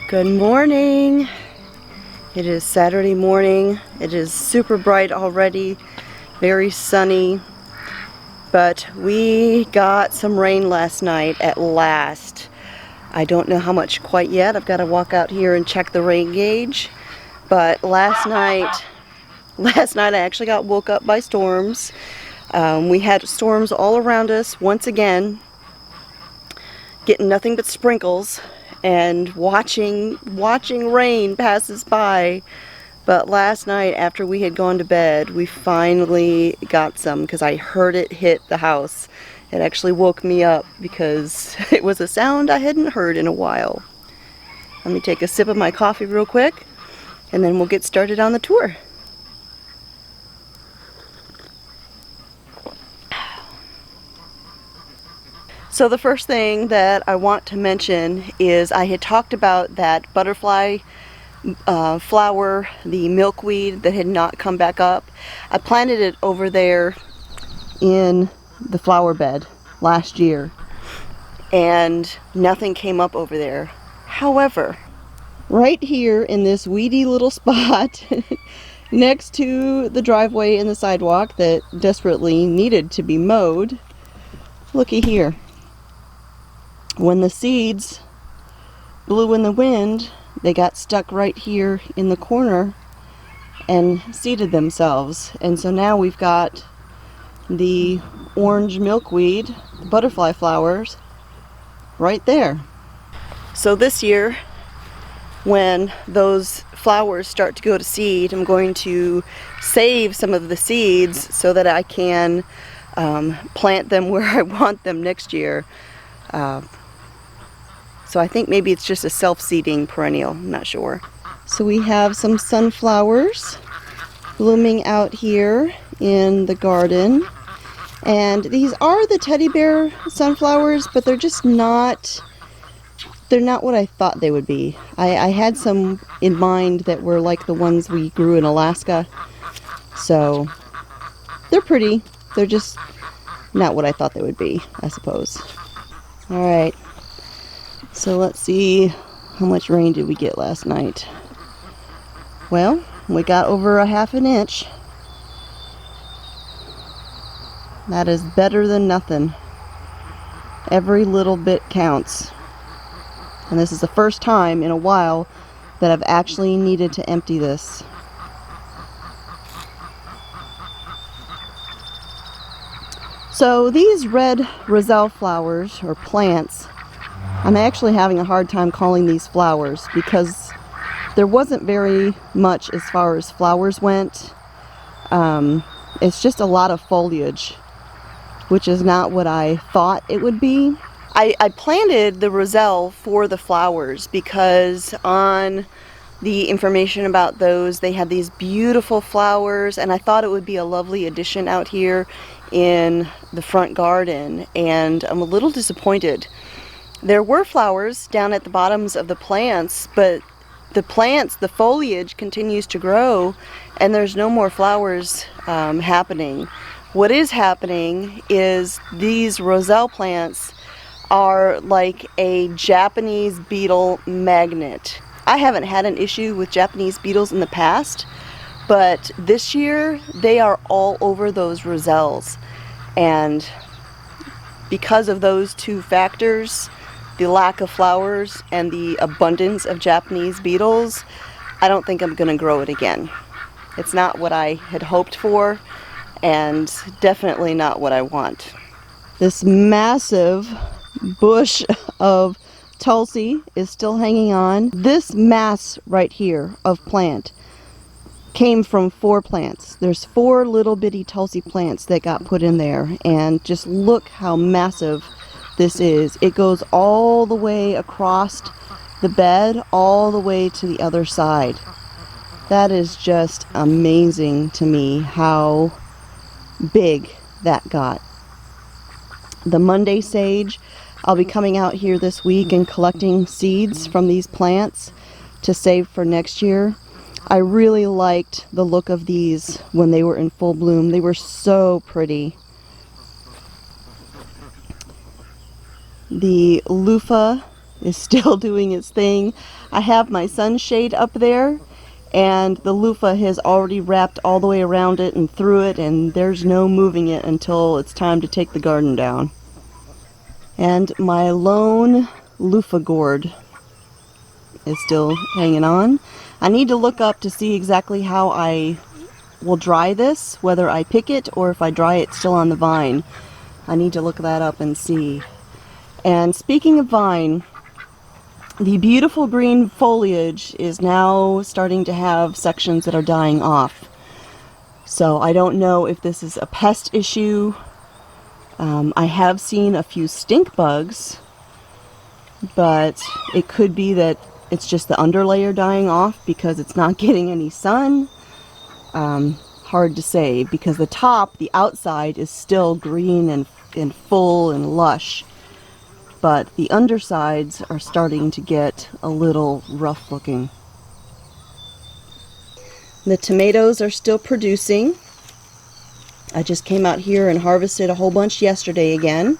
Good morning. It is Saturday morning. It is super bright already, very sunny, but we got some rain last night at last. I don't know how much quite yet. I've got to walk out here and check the rain gauge, but last night I actually got woke up by storms. We had storms all around us once again, getting nothing but sprinkles and watching rain pass us by. But last night after we had gone to bed, we finally got some because I heard it hit the house. It actually woke me up because it was a sound I hadn't heard in a while. Let me take a sip of my coffee real quick and then we'll get started on the tour. So the first thing that I want to mention is I had talked about that butterfly flower, the milkweed that had not come back up. I planted it over there in the flower bed last year and nothing came up over there. However, right here in this weedy little spot next to the driveway and the sidewalk that desperately needed to be mowed, looky here. When the seeds blew in the wind, they got stuck right here in the corner and seeded themselves. And so now we've got the orange milkweed, the butterfly flowers, right there. So this year, when those flowers start to go to seed, I'm going to save some of the seeds so that I can plant them where I want them next year. So I think maybe it's just a self-seeding perennial, I'm not sure. So we have some sunflowers blooming out here in the garden. And these are the teddy bear sunflowers, but they're just not, they're not what I thought they would be. I had some in mind that were like the ones we grew in Alaska. So they're pretty, they're just not what I thought they would be, I suppose. All right. So let's see, how much rain did we get last night? Well, we got over a ½ inch. That is better than nothing. Every little bit counts. And this is the first time in a while that I've actually needed to empty this. So these red roselle flowers, or plants, I'm actually having a hard time calling these flowers because there wasn't very much as far as flowers went. It's just a lot of foliage, which is not what I thought it would be. I planted the roselle for the flowers because on the information about those, they had these beautiful flowers, and I thought it would be a lovely addition out here in the front garden, and I'm a little disappointed. There were flowers down at the bottoms of the plants, but the foliage continues to grow and there's no more flowers happening. What is happening is these roselle plants are like a Japanese beetle magnet. I haven't had an issue with Japanese beetles in the past, but this year they are all over those roselles. And because of those two factors, the lack of flowers and the abundance of Japanese beetles, I don't think I'm going to grow it again. It's not what I had hoped for, and definitely not what I want. This massive bush of Tulsi is still hanging on. This mass right here of plant came from 4 plants. There's 4 little bitty Tulsi plants that got put in there, and just look how massive this is. It goes all the way across the bed, all the way to the other side. That is just amazing to me how big that got. The Monday sage, I'll be coming out here this week and collecting seeds from these plants to save for next year. I really liked the look of these when they were in full bloom. They were so pretty. The loofah is still doing its thing. I have my sunshade up there, and the loofah has already wrapped all the way around it and through it, and there's no moving it until it's time to take the garden down. And my lone loofah gourd is still hanging on. I need to look up to see exactly how I will dry this, whether I pick it or if I dry it still on the vine. I need to look that up and see. And speaking of vine, the beautiful green foliage is now starting to have sections that are dying off. So I don't know if this is a pest issue. I have seen a few stink bugs, but it could be that it's just the underlayer dying off because it's not getting any sun. Hard to say, because the top, the outside, is still green and full and lush, but the undersides are starting to get a little rough looking. The tomatoes are still producing. I just came out here and harvested a whole bunch yesterday again.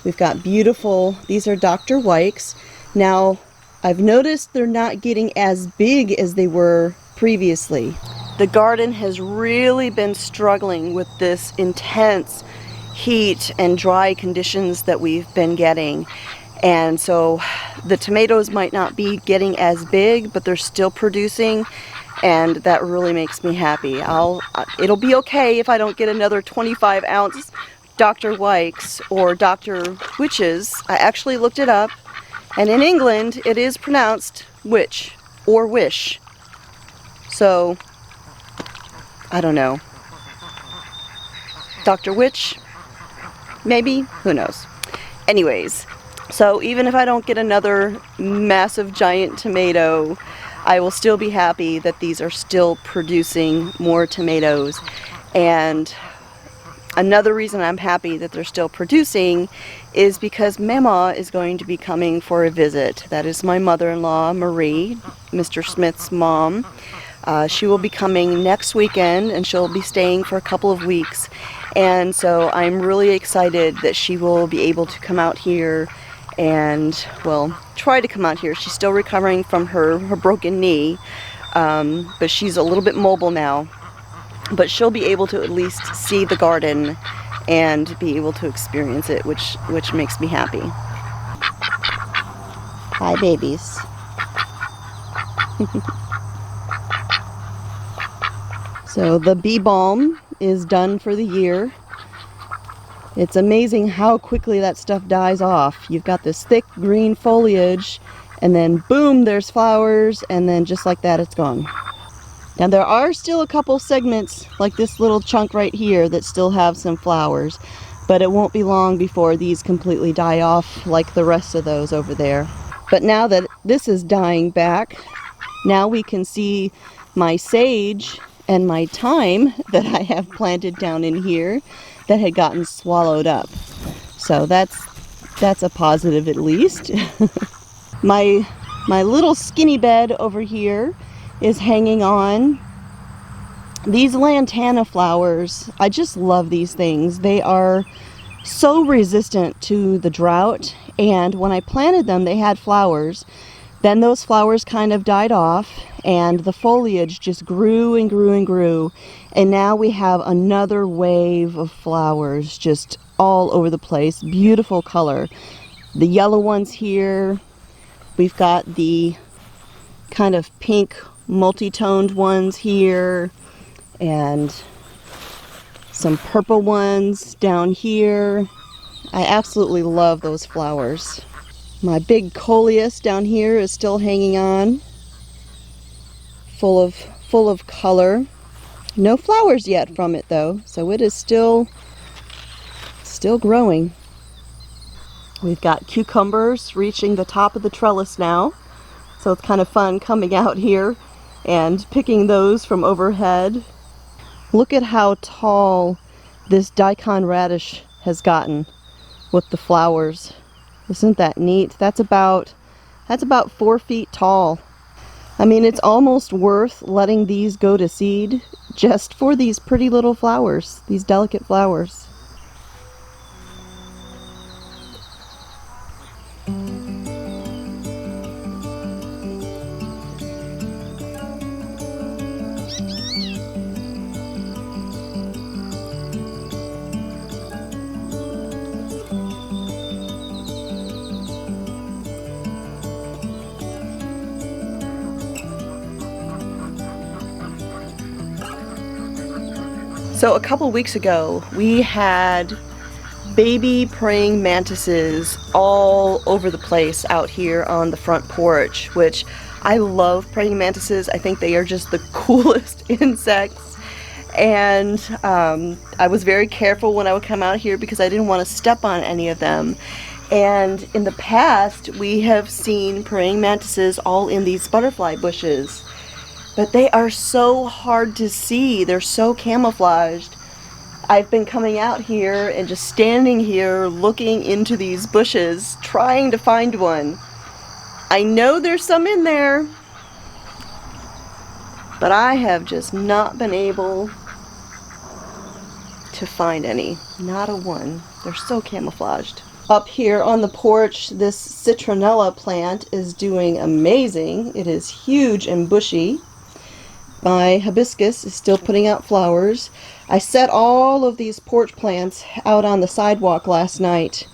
We've got beautiful, these are Dr. Wykes. Now, I've noticed they're not getting as big as they were previously. The garden has really been struggling with this intense heat and dry conditions that we've been getting. And so the tomatoes might not be getting as big, but they're still producing, and that really makes me happy. It'll be okay if I don't get another 25-ounce Dr. Wykes or Dr. Witches. I actually looked it up, and in England it is pronounced witch or wish. So I don't know. Dr. Witch? Maybe? Who knows? Anyways, so even if I don't get another massive giant tomato, I will still be happy that these are still producing more tomatoes. And another reason I'm happy that they're still producing is because Mama is going to be coming for a visit. That is my mother-in-law, Marie, Mr. Smith's mom. She will be coming next weekend, and she'll be staying for a couple of weeks. And so I'm really excited that she will be able to come out here and, well, try to come out here. She's still recovering from her broken knee, but she's a little bit mobile now. But she'll be able to at least see the garden and be able to experience it, which makes me happy. Hi, babies. So the bee balm is done for the year. It's amazing how quickly that stuff dies off. You've got this thick green foliage, and then boom, there's flowers, and then just like that, it's gone. Now there are still a couple segments, like this little chunk right here, that still have some flowers, but it won't be long before these completely die off like the rest of those over there. But now that this is dying back, now we can see my sage and my thyme that I have planted down in here that had gotten swallowed up. So that's a positive at least. My little skinny bed over here is hanging on. These lantana flowers, I just love these things. They are so resistant to the drought, and when I planted them they had flowers. Then those flowers kind of died off, and the foliage just grew and grew and grew, and now we have another wave of flowers just all over the place. Beautiful color. The yellow ones here, we've got the kind of pink multi-toned ones here, and some purple ones down here. I absolutely love those flowers. My big coleus down here is still hanging on, full of color. No flowers yet from it though, so it is still growing. We've got cucumbers reaching the top of the trellis now, so it's kind of fun coming out here and picking those from overhead. Look at how tall this daikon radish has gotten with the flowers. Isn't that neat? That's about 4 feet tall. I mean, it's almost worth letting these go to seed just for these pretty little flowers, these delicate flowers. So a couple weeks ago, we had baby praying mantises all over the place out here on the front porch, which I love praying mantises. I think they are just the coolest insects. And I was very careful when I would come out here because I didn't want to step on any of them. And in the past, we have seen praying mantises all in these butterfly bushes. But they are so hard to see. They're so camouflaged. I've been coming out here and just standing here looking into these bushes trying to find one. I know there's some in there, but I have just not been able to find any. Not a one. They're so camouflaged. Up here on the porch, this citronella plant is doing amazing. It is huge and bushy. My hibiscus is still putting out flowers. I set all of these porch plants out on the sidewalk last night,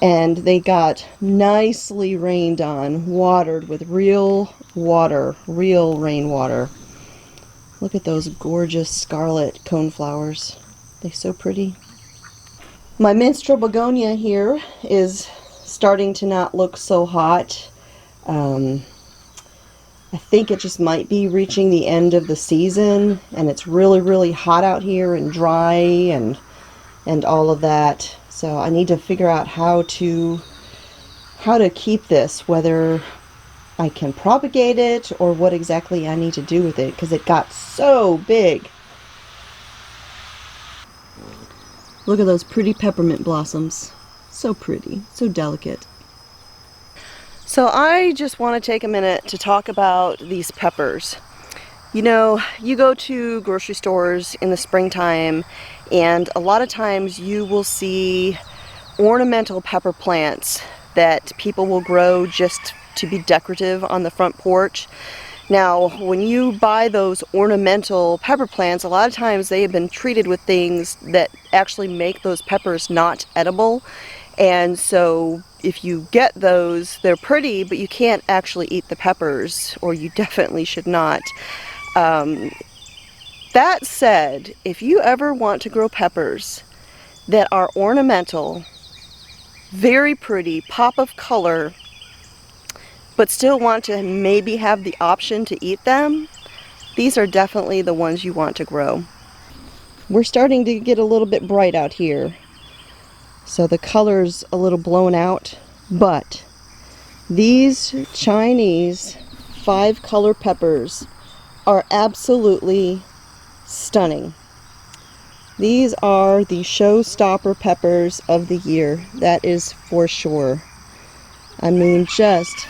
and they got nicely rained on, watered with real water, real rainwater. Look at those gorgeous scarlet coneflowers. They're so pretty. My minstrel begonia here is starting to not look so hot. I think it just might be reaching the end of the season, and it's really, really hot out here and dry and all of that. So I need to figure out how to keep this, whether I can propagate it or what exactly I need to do with it, because it got so big. Look at those pretty peppermint blossoms. So pretty, so delicate. So I just want to take a minute to talk about these peppers. You know, you go to grocery stores in the springtime, and a lot of times you will see ornamental pepper plants that people will grow just to be decorative on the front porch. Now, when you buy those ornamental pepper plants, a lot of times they have been treated with things that actually make those peppers not edible. And so if you get those, they're pretty, but you can't actually eat the peppers, or you definitely should not. That said, if you ever want to grow peppers that are ornamental, very pretty, pop of color, but still want to maybe have the option to eat them, these are definitely the ones you want to grow. We're starting to get a little bit bright out here, so the color's a little blown out, but these Chinese 5-color peppers are absolutely stunning. These are the showstopper peppers of the year, that is for sure. I mean, just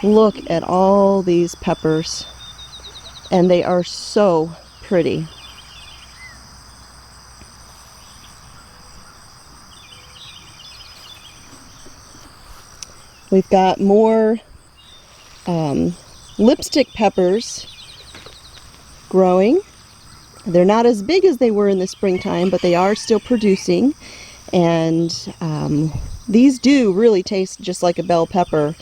look at all these peppers, and they are so pretty. We've got more lipstick peppers growing. They're not as big as they were in the springtime, but they are still producing. And these do really taste just like a bell pepper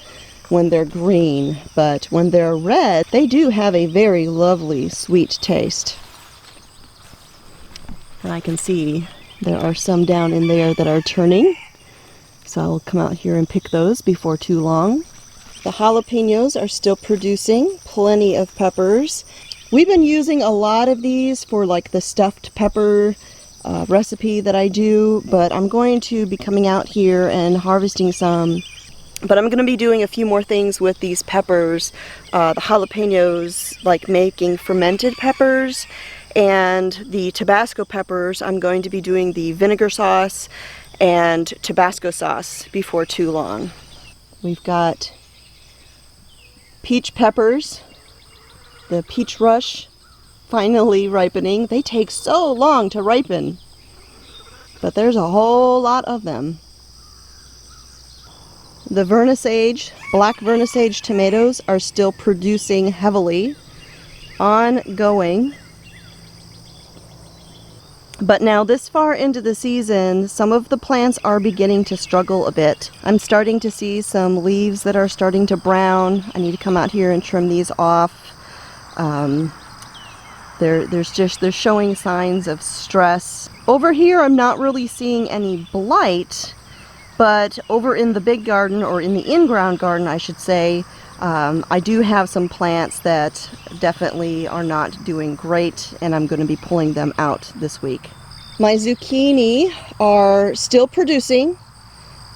when they're green, but when they're red, they do have a very lovely sweet taste. And I can see there are some down in there that are turning, so I'll come out here and pick those before too long. The jalapenos are still producing plenty of peppers. We've been using a lot of these for like the stuffed pepper recipe that I do, but I'm going to be coming out here and harvesting some. But I'm going to be doing a few more things with these peppers, the jalapenos, like making fermented peppers, and the Tabasco peppers, I'm going to be doing the vinegar sauce and Tabasco sauce before too long. We've got peach peppers, the peach rush finally ripening. They take so long to ripen, but there's a whole lot of them. The vernissage, black vernissage tomatoes are still producing heavily, ongoing. But now this far into the season, some of the plants are beginning to struggle a bit. I'm starting to see some leaves that are starting to brown. I need to come out here and trim these off. They're showing signs of stress. Over here I'm not really seeing any blight, but over in the big garden, or in the in-ground garden I should say, I do have some plants that definitely are not doing great, and I'm going to be pulling them out this week. My zucchini are still producing,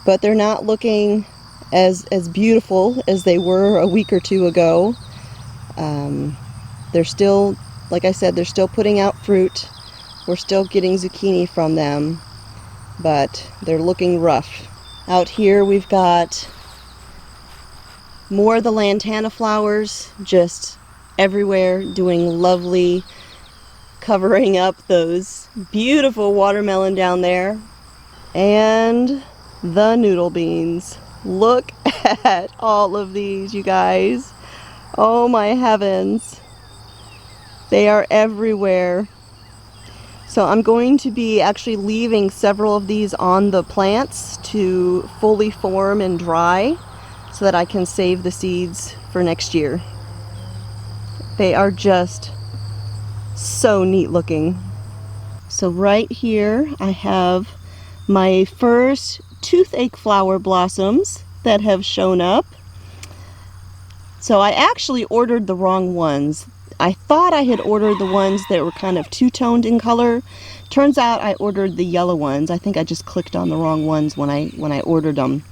but they're not looking as beautiful as they were a week or two ago. They're still, like I said, they're still putting out fruit. We're still getting zucchini from them, but they're looking rough. Out here we've got more of the lantana flowers just everywhere, doing lovely, covering up those beautiful watermelon down there. And the noodle beans. Look at all of these, you guys. Oh my heavens. They are everywhere. So I'm going to be actually leaving several of these on the plants to fully form and dry, so that I can save the seeds for next year. They are just so neat looking. So right here I have my first toothache flower blossoms that have shown up. So I actually ordered the wrong ones. I thought I had ordered the ones that were kind of two-toned in color. Turns out I ordered the yellow ones. I think I just clicked on the wrong ones when I ordered them.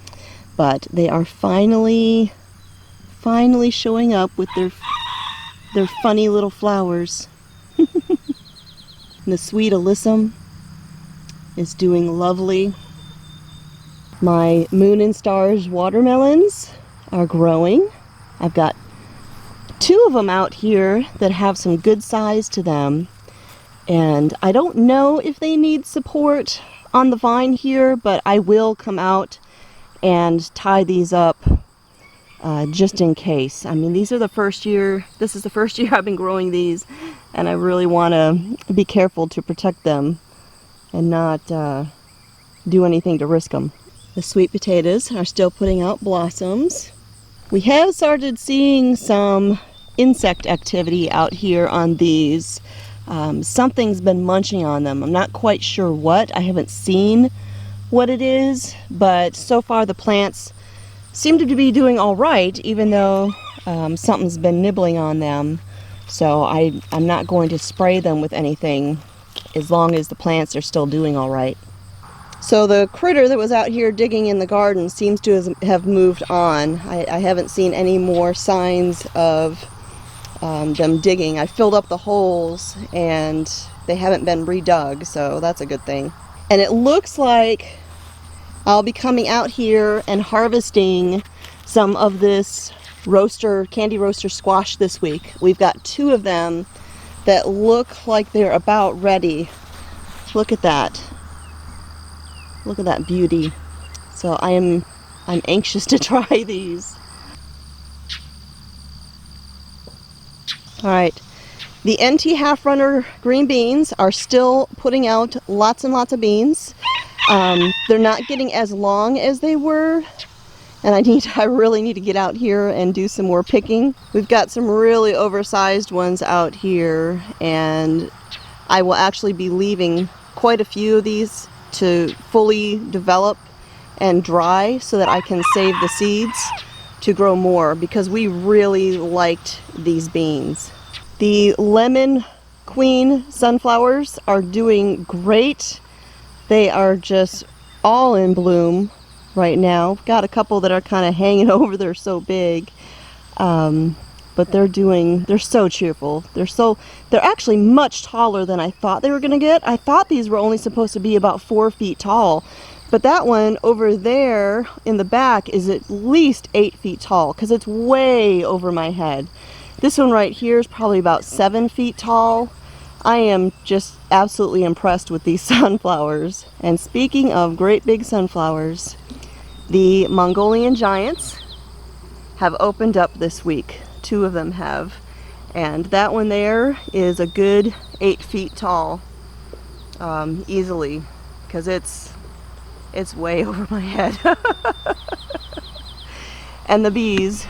But they are finally showing up with their funny little flowers. The sweet alyssum is doing lovely. My Moon and Stars watermelons are growing. I've got 2 of them out here that have some good size to them, and I don't know if they need support on the vine here, but I will come out and tie these up just in case. I mean, this is the first year I've been growing these, and I really want to be careful to protect them and not do anything to risk them. The sweet potatoes are still putting out blossoms. We have started seeing some insect activity out here on these. Something's been munching on them. I'm not quite sure what. I haven't seen what it is, but so far the plants seem to be doing all right, even though something's been nibbling on them. So I'm not going to spray them with anything as long as the plants are still doing all right. So the critter that was out here digging in the garden seems to have moved on. I haven't seen any more signs of them digging. I filled up the holes and they haven't been redug, so that's a good thing. And it looks like I'll be coming out here and harvesting some of this candy roaster squash this week. We've got 2 of them that look like they're about ready. Look at that. Look at that beauty. So I'm anxious to try these. All right, the NT Half Runner green beans are still putting out lots and lots of beans. They're not getting as long as they were, and I really need to get out here and do some more picking. We've got some really oversized ones out here, and I will actually be leaving quite a few of these to fully develop and dry so that I can save the seeds to grow more, because we really liked these beans. The Lemon Queen sunflowers are doing great. They are just all in bloom right now. Got a couple that are kind of hanging over, they're so big. But they're so cheerful. They're actually much taller than I thought they were gonna get. I thought these were only supposed to be about 4 feet tall, but that one over there in the back is at least 8 feet tall, because it's way over my head. This one right here is probably about 7 feet tall. I am just absolutely impressed with these sunflowers. And speaking of great big sunflowers, the Mongolian giants have opened up this week. 2 of them have. And that one there is a good 8 feet tall, easily, because it's way over my head. And the bees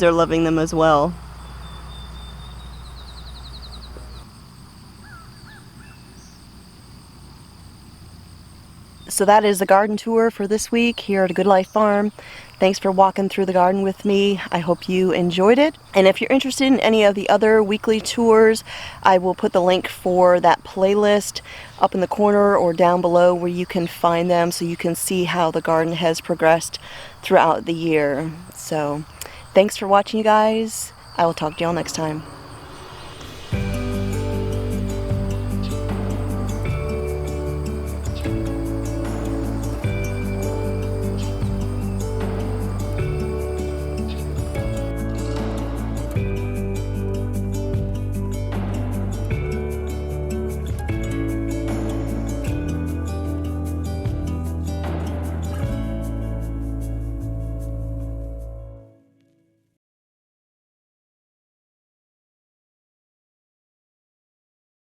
are loving them as well. So that is the garden tour for this week here at A Good Life Farm. Thanks for walking through the garden with me. I hope you enjoyed it. And if you're interested in any of the other weekly tours, I will put the link for that playlist up in the corner or down below where you can find them so you can see how the garden has progressed throughout the year. So thanks for watching, you guys. I will talk to y'all next time.